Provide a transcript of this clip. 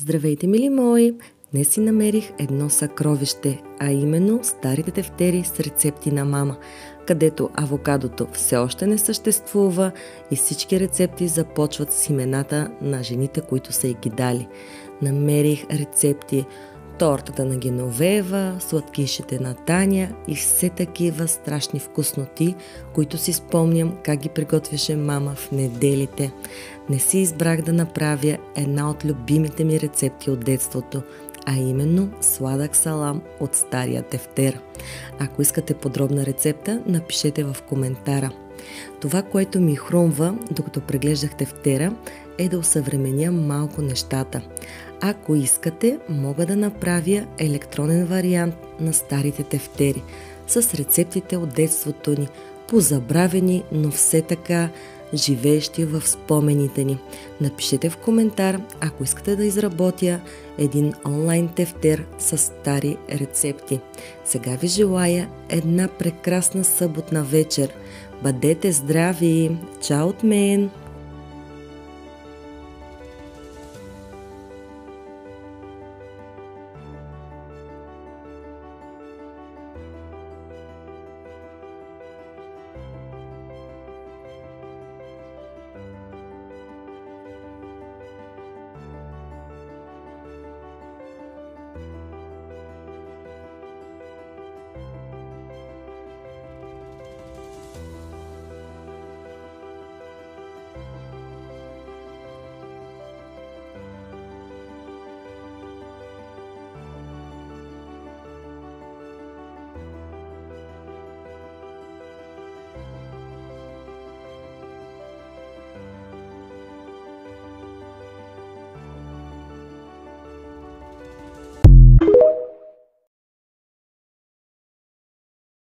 Здравейте, мили мои! Днес си намерих едно съкровище, а именно старите тефтери с рецепти на мама, където авокадото все още не съществува и всички рецепти започват с имената на жените, които са й ги дали. Намерих рецепти тортата на Геновева, сладкишите на Таня и все такива страшни вкусноти, които си спомням как ги приготвяше мама в неделите. Не си избрах да направя една от любимите ми рецепти от детството, а именно сладък салам от стария тефтер. Ако искате подробна рецепта, напишете в коментара. Това, което ми хрумва, докато преглеждах тефтера, е да осъвременя малко нещата. Ако искате, мога да направя електронен вариант на старите тефтери с рецептите от детството ни, позабравени, но все така живеещи в спомените ни. Напишете в коментар, ако искате да изработя един онлайн тефтер с стари рецепти. Сега ви желая една прекрасна съботна вечер. Бъдете здрави! Чао от мен!